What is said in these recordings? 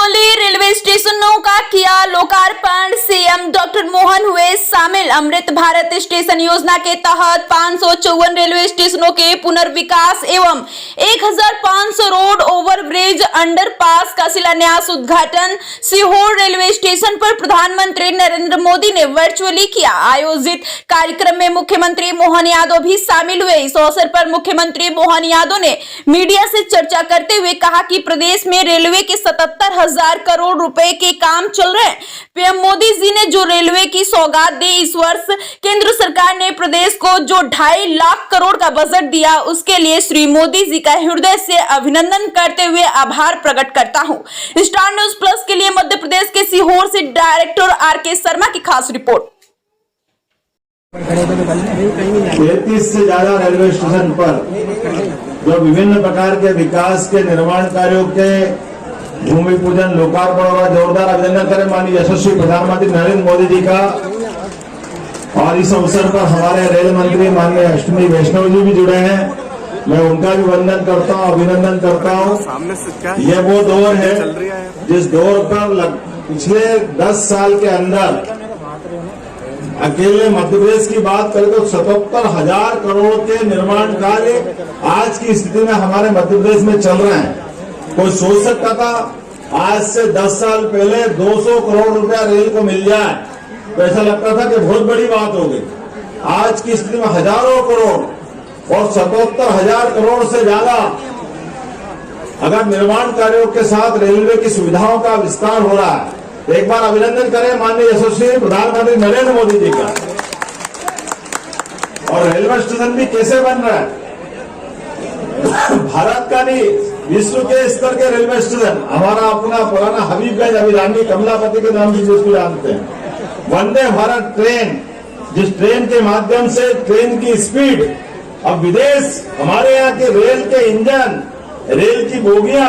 निर्मोली railway स्टेशनों का किया लोकार्पण। सीएम डॉक्टर मोहन हुए शामिल। अमृत भारत स्टेशन योजना के तहत 554 रेलवे स्टेशनों के पुनर्विकास एवं 1500 रोड ओवरब्रिज अंडरपास का शिलान्यास उद्घाटन सीहोर रेलवे स्टेशन पर प्रधानमंत्री नरेंद्र मोदी ने वर्चुअली किया। आयोजित कार्यक्रम में मुख्यमंत्री मोहन यादव भी शामिल हुए। इस अवसर पर मुख्यमंत्री मोहन यादव ने मीडिया से चर्चा करते हुए कहा कि प्रदेश में रेलवे के 77,000 करोड़ रुपए के काम चल रहे हैं। पीएम मोदी जी ने जो रेलवे की सौगात दी, इस वर्ष केंद्र सरकार ने प्रदेश को जो 2.5 लाख करोड़ का बजट दिया, उसके लिए श्री मोदी जी का हृदय से अभिनंदन करते हुए आभार प्रकट करता हूं। स्टार न्यूज प्लस के लिए मध्य प्रदेश के सीहोर से डायरेक्टर आर.के. शर्मा की खास रिपोर्ट। 33 से ज्यादा रेलवे स्टेशन पर जो विभिन्न प्रकार के विकास के निर्माण कार्यों के भूमि पूजन लोकार्पण और जोरदार अभिनंदन करें माननीय यशस्वी प्रधानमंत्री नरेंद्र मोदी जी का। और इस अवसर पर हमारे रेल मंत्री माननीय अश्विनी वैष्णव जी भी जुड़े हैं। मैं उनका भी वंदन करता हूं, अभिनंदन करता हूं। ये वो दौर है जिस दौर पर पिछले 10 साल के अंदर अकेले मध्य प्रदेश की बात करें तो 77,000 करोड़ के निर्माण कार्य आज की स्थिति में हमारे मध्य प्रदेश में चल रहे हैं। कोई सोच सकता था आज से 10 साल पहले 200 करोड़ रुपया रेल को मिल जाए तो ऐसा लगता था कि बहुत बड़ी बात हो गई। आज की स्थिति में हजारों करोड़ और 77,000 करोड़ से ज्यादा अगर निर्माण कार्यों के साथ रेलवे की सुविधाओं का विस्तार हो रहा है, एक बार अभिनंदन करें माननीय यशस्वी प्रधानमंत्री नरेंद्र मोदी जी का। और रेलवे स्टेशन भी कैसे बन रहा है, भारत का नहीं विश्व के स्तर के रेलवे स्टेशन। हमारा अपना पुराना हबीबगंज अभी रानी कमलापति के नाम से जिसको जानते हैं, वंदे भारत ट्रेन, जिस ट्रेन के माध्यम से ट्रेन की स्पीड अब विदेश, हमारे यहाँ के रेल के इंजन, रेल की बोगियां,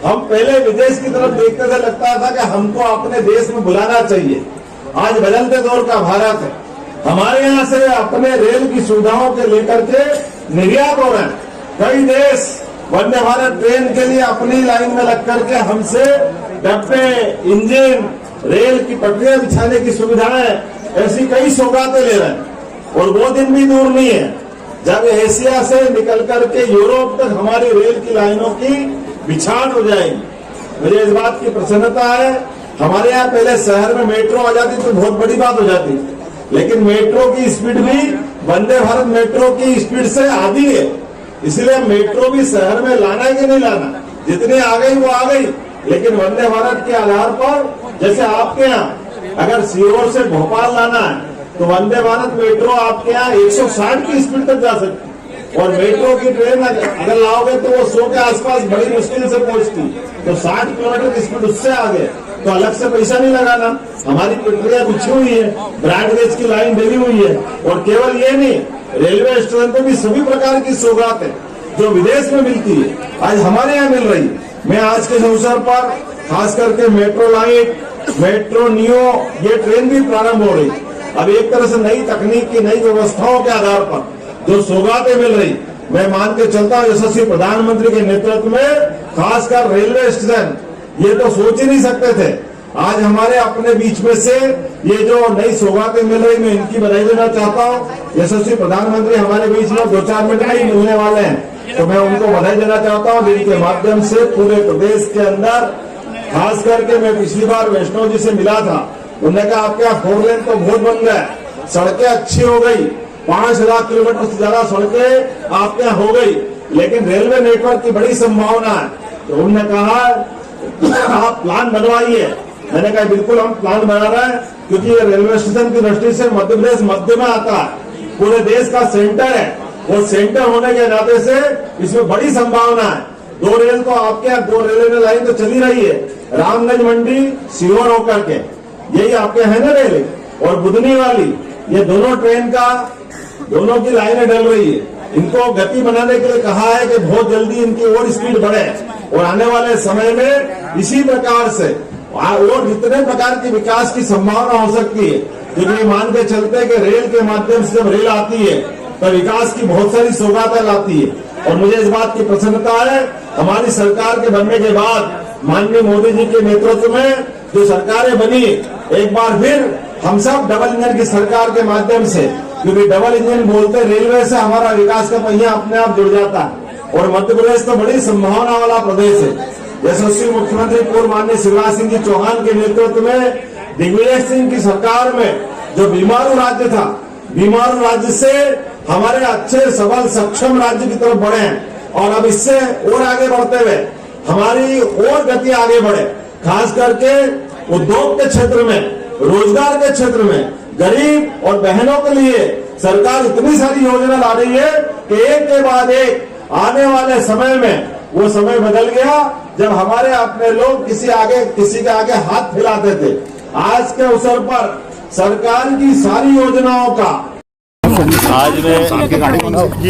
हम पहले विदेश की तरफ देखते थे, लगता था कि हमको अपने देश में बुलाना चाहिए। आज बदलते दौर का भारत है। हमारे यहाँ से अपने रेल की सुविधाओं के लेकर के निर्यात हो रहे हैं। कई देश वंदे भारत ट्रेन के लिए अपनी लाइन में लग करके हमसे डब्बे, इंजन, रेल की पटरियां बिछाने की सुविधाएं, ऐसी कई सौगातें ले रहे हैं। और वो दिन भी दूर नहीं है जब एशिया से निकल करके यूरोप तक हमारी रेल की लाइनों की बिछाड़ हो जाएगी। मुझे इस बात की प्रसन्नता है। हमारे यहाँ पहले शहर में मेट्रो आ जाती तो बहुत बड़ी बात हो जाती, लेकिन मेट्रो की स्पीड भी वंदे भारत मेट्रो की स्पीड से आधी है। इसलिए मेट्रो भी शहर में लाना है कि नहीं लाना, जितनी आ गई वो आ गई। लेकिन वंदे भारत के आधार पर जैसे आपके यहाँ अगर सीहोर से भोपाल लाना है तो वंदे भारत मेट्रो आपके यहाँ 160 की स्पीड तक जा सकती है। और मेट्रो की ट्रेन अगर लाओगे तो वो 100 के आसपास बड़ी मुश्किल से पहुंचती, तो 60 किलोमीटर की स्पीड उससे आगे तो अलग से पैसा नहीं लगाना। हमारी प्रक्रिया बिछी हुई है, ब्रॉडगेज की लाइन डली हुई है। और केवल ये नहीं, रेलवे स्टेशन पर भी सभी प्रकार की सौगात है जो विदेश में मिलती है, आज हमारे यहाँ मिल रही है। मैं आज के अवसर पर खास करके मेट्रो लाइट, मेट्रो नियो, ये ट्रेन भी प्रारंभ हो रही। अब एक तरह से नई तकनीक की नई व्यवस्थाओं के आधार पर जो सौगातें मिल रही, मैं मान के चलता हूँ यशस्वी प्रधानमंत्री के नेतृत्व में खासकर रेलवे स्टेशन ये तो सोच ही नहीं सकते थे। आज हमारे अपने बीच में से ये जो नई सौगातें मिल रही, मैं इनकी बधाई देना चाहता हूँ। यशस्वी प्रधानमंत्री हमारे बीच में 2-4 मिनट में ही मिलने वाले हैं, तो मैं उनको बधाई देना चाहता हूँ। जिनके माध्यम से पूरे प्रदेश के अंदर खास करके मैं पिछली बार वैष्णव जी से मिला था, उन्होंने कहा आपके यहाँ 4 लेन तो बहुत बन गया, सड़कें अच्छी हो गई, 5 लाख किलोमीटर से ज्यादा सड़कें आपके यहाँ हो गई, लेकिन रेलवे नेटवर्क की बड़ी संभावना है। तो उन्होंने कहा आप प्लान बनवाइए। मैंने कहा बिल्कुल हम प्लान बना रहे हैं, क्योंकि ये रेलवे स्टेशन की दृष्टि से मध्य प्रदेश मध्य में आता है, पूरे देश का सेंटर है। और सेंटर होने के नाते से इसमें बड़ी संभावना है। 2 रेल तो आपके यहाँ 2 रेलवे लाइन तो चली रही है, रामगंज मंडी सीहोर होकर के, यही आपके है ना रेल। और बुधनी वाली, ये दोनों ट्रेन का दोनों की लाइनें डल रही है। इनको गति बनाने के लिए कहा है कि बहुत जल्दी इनकी और स्पीड बढ़े और आने वाले समय में इसी प्रकार से और जितने प्रकार के विकास की संभावना हो सकती है, क्योंकि मान के चलते हैं कि रेल के माध्यम से जब रेल आती है तो विकास की बहुत सारी सौगातें लाती है। और मुझे इस बात की प्रसन्नता है, हमारी सरकार के बनने के बाद माननीय मोदी जी के नेतृत्व में जो सरकारें बनी, एक बार फिर हम सब डबल इंजन की सरकार के माध्यम से, क्योंकि डबल इंजन बोलते रेलवे से हमारा विकास का पहिया अपने आप जुड़ जाता है। और मध्य प्रदेश तो बड़ी संभावना वाला प्रदेश है। यशस्वी मुख्यमंत्री पूर्व माननीय शिवराज सिंह जी चौहान के नेतृत्व में दिग्विजय सिंह की सरकार में जो बीमारू राज्य था, बीमारू राज्य से हमारे अच्छे सबल सक्षम राज्य की तरफ बढ़े हैं। और अब इससे और आगे बढ़ते हुए हमारी और गति आगे बढ़े, खास करके उद्योग के क्षेत्र में, रोजगार के क्षेत्र में, गरीब और बहनों के लिए सरकार इतनी सारी योजना ला रही है कि एक के बाद एक आने वाले समय में वो समय बदल गया जब हमारे अपने लोग किसी के आगे हाथ फैलाते थे। आज के अवसर पर सरकार की सारी योजनाओं का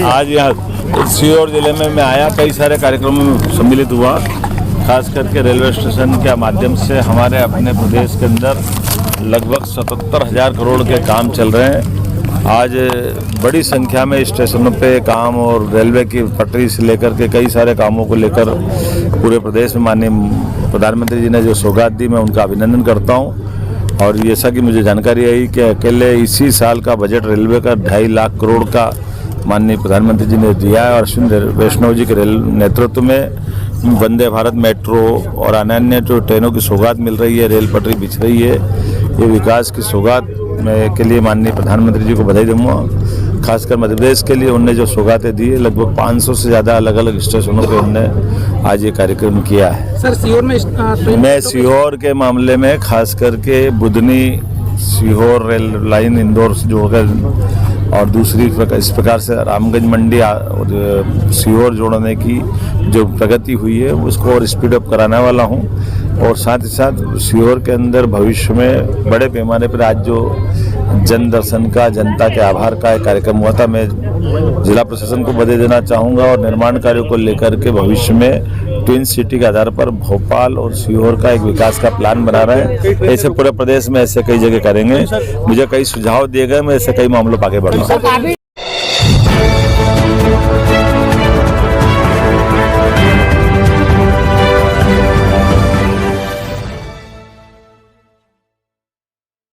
आज यहाँ सीहोर जिले में मैं आया, कई सारे कार्यक्रमों में सम्मिलित हुआ। खास करके रेलवे स्टेशन के माध्यम से हमारे अपने प्रदेश के अंदर लगभग 77,000 करोड़ के काम चल रहे हैं। आज बड़ी संख्या में स्टेशनों पे काम और रेलवे की पटरी से लेकर के कई सारे कामों को लेकर पूरे प्रदेश में माननीय प्रधानमंत्री जी ने जो सौगात दी, मैं उनका अभिनंदन करता हूँ। और जैसा कि मुझे जानकारी आई कि अकेले इसी साल का बजट रेलवे का 2.5 लाख करोड़ का माननीय प्रधानमंत्री जी ने दिया है। और अश्विनी वैष्णव जी के नेतृत्व में वंदे भारत मेट्रो और अन्य जो ट्रेनों की सौगात मिल रही है, रेल पटरी बिछ रही है, ये विकास की सौगात के लिए माननीय प्रधानमंत्री जी को बधाई दूंगा। खासकर मध्य प्रदेश के लिए उनने जो सौगातें दी है, लगभग 500 से ज़्यादा अलग अलग स्टेशनों पे उनने आज ये कार्यक्रम किया है। सर सीहोर में मैं सीहोर के मामले में खास करके बुधनी सीहोर रेल लाइन इंदौर से जोड़कर और दूसरी इस प्रकार से रामगंज मंडी और सीहोर जोड़ने की जो प्रगति हुई है उसको और स्पीड अप कराने वाला हूं। और साथ ही साथ सीहोर के अंदर भविष्य में बड़े पैमाने पर आज जो जन दर्शन का, जनता के आभार का एक कार्यक्रम हुआ था, मैं जिला प्रशासन को बधाई देना चाहूँगा। और निर्माण कार्यों को लेकर के भविष्य में ट्विन सिटी के आधार पर भोपाल और सीहोर का एक विकास का प्लान बना रहे हैं। ऐसे पूरे प्रदेश में ऐसे कई जगह करेंगे। मुझे कई सुझाव दिए गए, मैं ऐसे कई मामलों पर आगे बढ़ रहा हूँ।